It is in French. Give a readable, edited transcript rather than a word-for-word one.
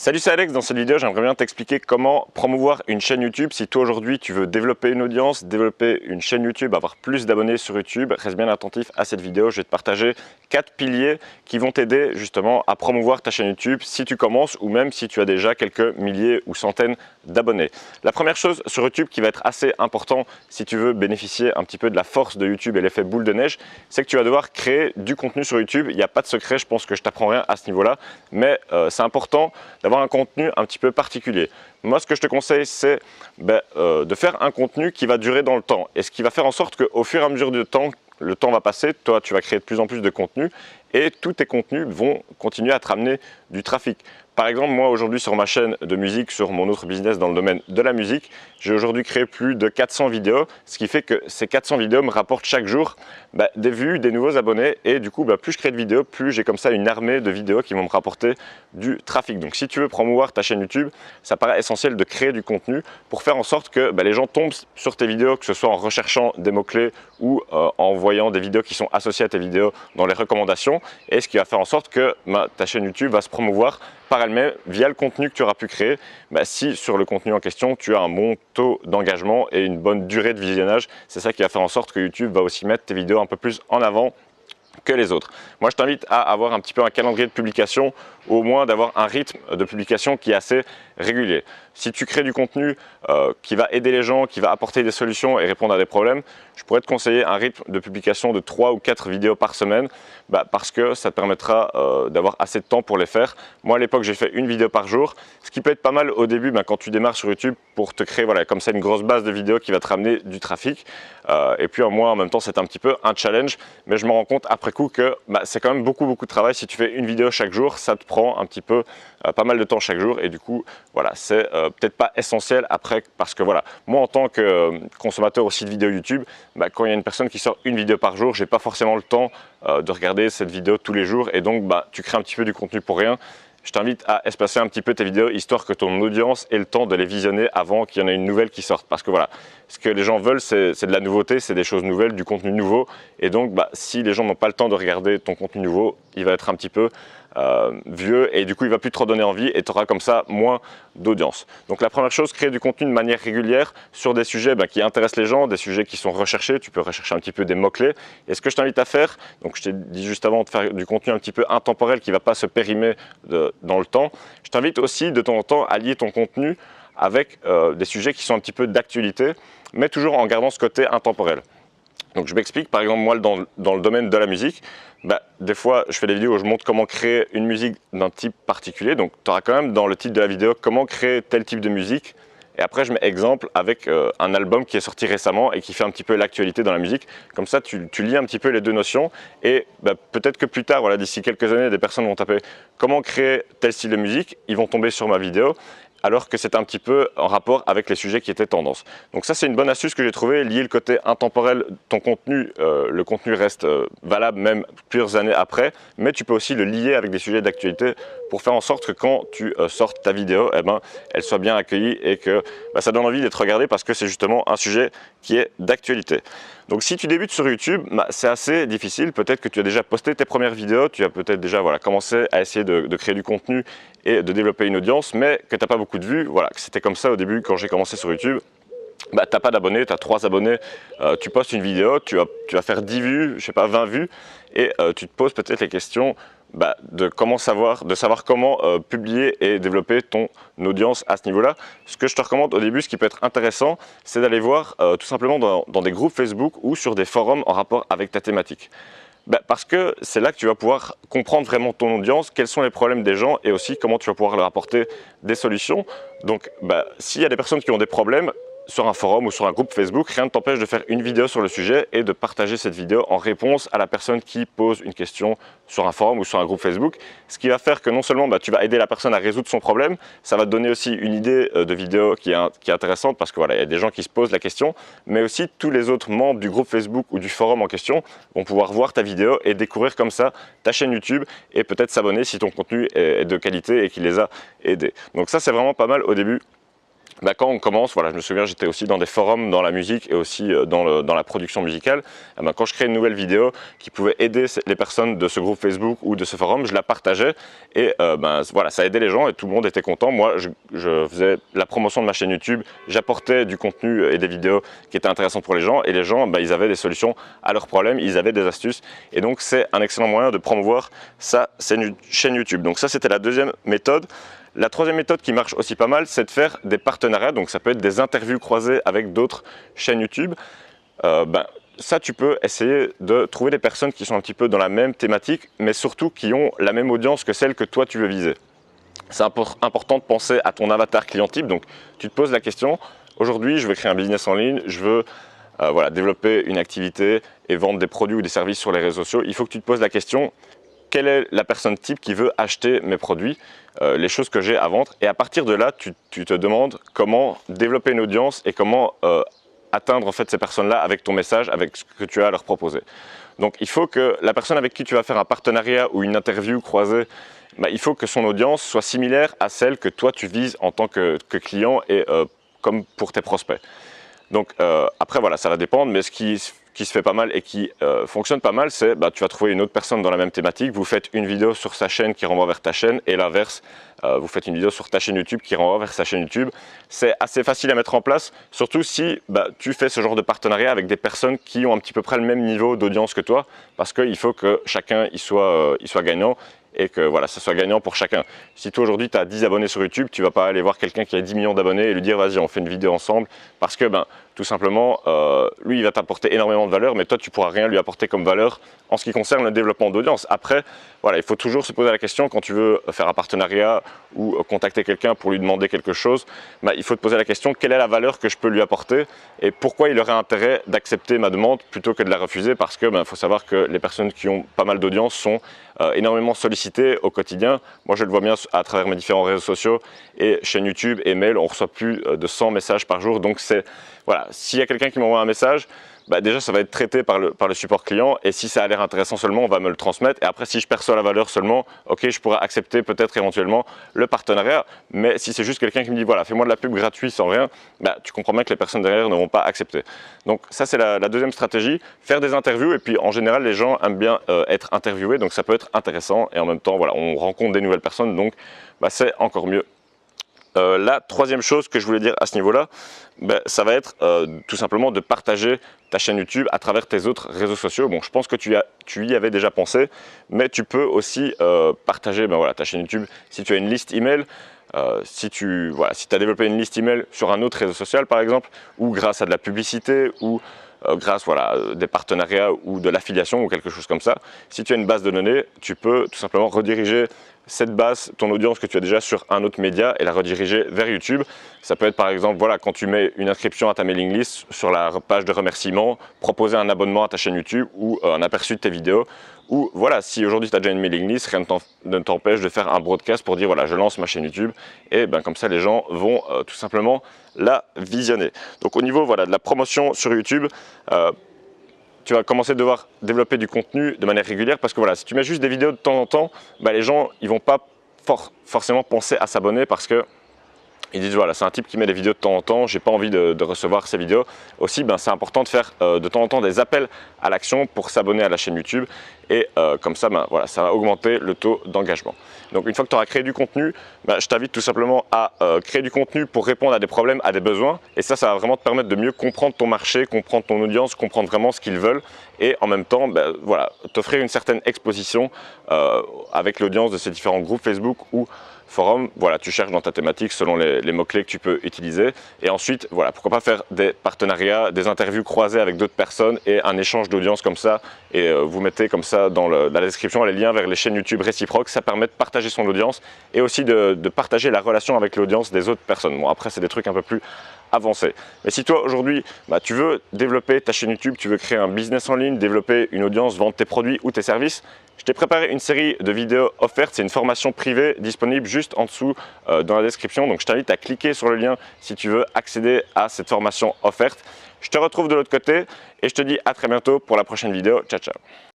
Salut, c'est Alex. Dans cette vidéo, j'aimerais bien t'expliquer comment promouvoir une chaîne YouTube. Si toi aujourd'hui tu veux développer une audience, développer une chaîne YouTube, avoir plus d'abonnés sur YouTube, reste bien attentif à cette vidéo. Je vais te partager 4 piliers qui vont t'aider justement à promouvoir ta chaîne YouTube si tu commences ou même si tu as déjà quelques milliers ou centaines d'abonnés. La première chose sur YouTube qui va être assez important si tu veux bénéficier un petit peu de la force de YouTube et l'effet boule de neige, c'est que tu vas devoir créer du contenu sur YouTube. Il n'y a pas de secret, je pense que je t'apprends rien à ce niveau-là, mais c'est important d'avoir un contenu un petit peu particulier. Moi, ce que je te conseille, c'est de faire un contenu qui va durer dans le temps et ce qui va faire en sorte qu'au fur et à mesure du temps, le temps va passer, toi tu vas créer de plus en plus de contenu et tous tes contenus vont continuer à te ramener du trafic. Par exemple, moi aujourd'hui sur ma chaîne de musique, sur mon autre business dans le domaine de la musique, j'ai aujourd'hui créé plus de 400 vidéos, ce qui fait que ces 400 vidéos me rapportent chaque jour des vues, des nouveaux abonnés et du coup, plus je crée de vidéos, plus j'ai comme ça une armée de vidéos qui vont me rapporter du trafic. Donc si tu veux promouvoir ta chaîne YouTube, ça paraît essentiel de créer du contenu pour faire en sorte que les gens tombent sur tes vidéos, que ce soit en recherchant des mots-clés ou en voyant des vidéos qui sont associées à tes vidéos dans les recommandations, et ce qui va faire en sorte que ta chaîne YouTube va se promouvoir par elle-même via le contenu que tu auras pu créer. Si sur le contenu en question, tu as un bon taux d'engagement et une bonne durée de visionnage, c'est ça qui va faire en sorte que YouTube va aussi mettre tes vidéos un peu plus en avant que les autres. Moi, je t'invite à avoir un petit peu un calendrier de publication, ou au moins d'avoir un rythme de publication qui est assez régulier. Si tu crées du contenu qui va aider les gens, qui va apporter des solutions et répondre à des problèmes, je pourrais te conseiller un rythme de publication de 3 ou 4 vidéos par semaine parce que ça te permettra d'avoir assez de temps pour les faire. Moi, à l'époque, j'ai fait une vidéo par jour, ce qui peut être pas mal au début quand tu démarres sur YouTube pour te créer comme ça une grosse base de vidéos qui va te ramener du trafic. Et puis moi, en même temps, c'est un petit peu un challenge, mais je me rends compte après coup que c'est quand même beaucoup de travail. Si tu fais une vidéo chaque jour, ça te prend un petit peu pas mal de temps chaque jour et du coup, c'est peut-être pas essentiel après parce que moi en tant que consommateur aussi de vidéos YouTube, quand il y a une personne qui sort une vidéo par jour, j'ai pas forcément le temps de regarder cette vidéo tous les jours et donc tu crées un petit peu du contenu pour rien. Je t'invite à espacer un petit peu tes vidéos histoire que ton audience ait le temps de les visionner avant qu'il y en ait une nouvelle qui sorte. Parce que ce que les gens veulent, c'est de la nouveauté, c'est des choses nouvelles, du contenu nouveau. Et donc, si les gens n'ont pas le temps de regarder ton contenu nouveau, il va être un petit peu vieux et du coup, il va plus te redonner envie et tu auras comme ça moins d'audience. Donc, la première chose, créer du contenu de manière régulière sur des sujets qui intéressent les gens, des sujets qui sont recherchés. Tu peux rechercher un petit peu des mots-clés. Et ce que je t'invite à faire, donc je t'ai dit juste avant de faire du contenu un petit peu intemporel qui ne va pas se périmer dans le temps, je t'invite aussi de temps en temps à lier ton contenu avec des sujets qui sont un petit peu d'actualité, mais toujours en gardant ce côté intemporel. Donc je m'explique, par exemple moi dans le domaine de la musique, des fois je fais des vidéos où je montre comment créer une musique d'un type particulier, donc tu auras quand même dans le titre de la vidéo comment créer tel type de musique, et après je mets exemple avec un album qui est sorti récemment et qui fait un petit peu l'actualité dans la musique, comme ça tu lies un petit peu les deux notions, et peut-être que plus tard, d'ici quelques années, des personnes vont taper comment créer tel style de musique, ils vont tomber sur ma vidéo, alors que c'est un petit peu en rapport avec les sujets qui étaient tendance. Donc ça, c'est une bonne astuce que j'ai trouvée, lier le côté intemporel, ton contenu, le contenu reste valable même plusieurs années après, mais tu peux aussi le lier avec des sujets d'actualité pour faire en sorte que quand tu sortes ta vidéo, elle soit bien accueillie et que ça donne envie d'être regardé parce que c'est justement un sujet qui est d'actualité. Donc si tu débutes sur YouTube, c'est assez difficile. Peut-être que tu as déjà posté tes premières vidéos, tu as peut-être déjà commencé à essayer de créer du contenu et de développer une audience, mais que tu n'as pas beaucoup de vues. Que c'était comme ça au début quand j'ai commencé sur YouTube. Tu n'as pas d'abonnés, tu as 3 abonnés, tu postes une vidéo, tu vas faire 10 vues, je sais pas, 20 vues, et tu te poses peut-être les questions de savoir comment publier et développer ton audience à ce niveau-là. Ce que je te recommande au début, ce qui peut être intéressant, c'est d'aller voir tout simplement dans des groupes Facebook ou sur des forums en rapport avec ta thématique. Parce que c'est là que tu vas pouvoir comprendre vraiment ton audience, quels sont les problèmes des gens et aussi comment tu vas pouvoir leur apporter des solutions. Donc s'il y a des personnes qui ont des problèmes, sur un forum ou sur un groupe Facebook, rien ne t'empêche de faire une vidéo sur le sujet et de partager cette vidéo en réponse à la personne qui pose une question sur un forum ou sur un groupe Facebook. Ce qui va faire que non seulement tu vas aider la personne à résoudre son problème, ça va te donner aussi une idée de vidéo qui est intéressante parce que il y a des gens qui se posent la question, mais aussi tous les autres membres du groupe Facebook ou du forum en question vont pouvoir voir ta vidéo et découvrir comme ça ta chaîne YouTube et peut-être s'abonner si ton contenu est de qualité et qu'il les a aidés. Donc ça, c'est vraiment pas mal au début quand on commence, voilà, je me souviens, j'étais aussi dans des forums dans la musique et aussi dans la production musicale. Quand je créais une nouvelle vidéo qui pouvait aider les personnes de ce groupe Facebook ou de ce forum, je la partageais et voilà, ça aidait les gens et tout le monde était content. Moi, je faisais la promotion de ma chaîne YouTube, j'apportais du contenu et des vidéos qui étaient intéressantes pour les gens et les gens, ils avaient des solutions à leurs problèmes, ils avaient des astuces et donc c'est un excellent moyen de promouvoir sa chaîne YouTube. Donc ça, c'était la deuxième méthode. La troisième méthode qui marche aussi pas mal, c'est de faire des partenariats, donc ça peut être des interviews croisées avec d'autres chaînes YouTube. Ça, tu peux essayer de trouver des personnes qui sont un petit peu dans la même thématique, mais surtout qui ont la même audience que celle que toi tu veux viser. C'est important de penser à ton avatar client type, donc tu te poses la question, aujourd'hui je veux créer un business en ligne, je veux développer une activité et vendre des produits ou des services sur les réseaux sociaux. Il faut que tu te poses la question, quelle est la personne type qui veut acheter mes produits, les choses que j'ai à vendre. Et à partir de là, tu te demandes comment développer une audience et comment atteindre en fait ces personnes-là avec ton message, avec ce que tu as à leur proposer. Donc il faut que la personne avec qui tu vas faire un partenariat ou une interview croisée, il faut que son audience soit similaire à celle que toi tu vises en tant que client et comme pour tes prospects. Donc après voilà, ça va dépendre, mais ce qui se fait pas mal et qui fonctionne pas mal, c'est tu vas trouver une autre personne dans la même thématique, vous faites une vidéo sur sa chaîne qui renvoie vers ta chaîne et l'inverse, vous faites une vidéo sur ta chaîne YouTube qui renvoie vers sa chaîne YouTube. C'est assez facile à mettre en place, surtout si tu fais ce genre de partenariat avec des personnes qui ont un petit peu près le même niveau d'audience que toi, parce qu'il faut que chacun il soit gagnant. Et que voilà, ça soit gagnant pour chacun. Si toi aujourd'hui tu as 10 abonnés sur YouTube, tu ne vas pas aller voir quelqu'un qui a 10 millions d'abonnés et lui dire vas-y on fait une vidéo ensemble parce que tout simplement lui il va t'apporter énormément de valeur mais toi tu ne pourras rien lui apporter comme valeur en ce qui concerne le développement d'audience. Après voilà, il faut toujours se poser la question quand tu veux faire un partenariat ou contacter quelqu'un pour lui demander quelque chose, il faut te poser la question quelle est la valeur que je peux lui apporter et pourquoi il aurait intérêt d'accepter ma demande plutôt que de la refuser parce que faut savoir que les personnes qui ont pas mal d'audience sont énormément sollicitées au quotidien. Moi je le vois bien à travers mes différents réseaux sociaux et chaîne YouTube et mail, on reçoit plus de 100 messages par jour. Donc c'est voilà, s'il y a quelqu'un qui m'envoie un message, déjà ça va être traité par le support client et si ça a l'air intéressant seulement, on va me le transmettre et après si je perçois la valeur seulement, ok, je pourrais accepter peut-être éventuellement le partenariat, mais si c'est juste quelqu'un qui me dit voilà, fais-moi de la pub gratuite sans rien, tu comprends bien que les personnes derrière ne vont pas accepter. Donc ça c'est la deuxième stratégie, faire des interviews et puis en général les gens aiment bien être interviewés, donc ça peut être intéressant et en même temps voilà, on rencontre des nouvelles personnes, donc c'est encore mieux. La troisième chose que je voulais dire à ce niveau-là, ça va être tout simplement de partager ta chaîne YouTube à travers tes autres réseaux sociaux. Bon, je pense que tu y avais déjà pensé, mais tu peux aussi partager ta chaîne YouTube si tu as une liste email. Si tu as développé une liste email sur un autre réseau social par exemple, ou grâce à de la publicité, ou grâce des partenariats ou de l'affiliation ou quelque chose comme ça. Si tu as une base de données, tu peux tout simplement rediriger cette base, ton audience que tu as déjà sur un autre média et la rediriger vers YouTube. Ça peut être par exemple, quand tu mets une inscription à ta mailing list sur la page de remerciement, proposer un abonnement à ta chaîne YouTube ou un aperçu de tes vidéos. Ou voilà, si aujourd'hui tu as déjà une mailing list, rien ne t'empêche de faire un broadcast pour dire voilà, je lance ma chaîne YouTube et comme ça les gens vont tout simplement la visionner. Donc au niveau de la promotion sur YouTube, tu vas commencer à devoir développer du contenu de manière régulière parce que si tu mets juste des vidéos de temps en temps, les gens ils vont pas forcément penser à s'abonner parce que ils disent voilà, c'est un type qui met des vidéos de temps en temps, j'ai pas envie de recevoir ces vidéos. Aussi, c'est important de faire de temps en temps des appels à l'action pour s'abonner à la chaîne YouTube et comme ça, ça va augmenter le taux d'engagement. Donc une fois que tu auras créé du contenu, je t'invite tout simplement à créer du contenu pour répondre à des problèmes, à des besoins et ça va vraiment te permettre de mieux comprendre ton marché, comprendre ton audience, comprendre vraiment ce qu'ils veulent et en même temps, t'offrir une certaine exposition avec l'audience de ces différents groupes Facebook ou forum, tu cherches dans ta thématique selon les mots-clés que tu peux utiliser. Et ensuite, pourquoi pas faire des partenariats, des interviews croisées avec d'autres personnes et un échange d'audience comme ça. Et vous mettez comme ça dans la description les liens vers les chaînes YouTube réciproques. Ça permet de partager son audience et aussi de partager la relation avec l'audience des autres personnes. Bon, après, c'est des trucs un peu plus avancés. Mais si toi aujourd'hui tu veux développer ta chaîne YouTube, tu veux créer un business en ligne, développer une audience, vendre tes produits ou tes services, je t'ai préparé une série de vidéos offertes, c'est une formation privée disponible juste en dessous dans la description. Donc je t'invite à cliquer sur le lien si tu veux accéder à cette formation offerte. Je te retrouve de l'autre côté et je te dis à très bientôt pour la prochaine vidéo. Ciao, ciao.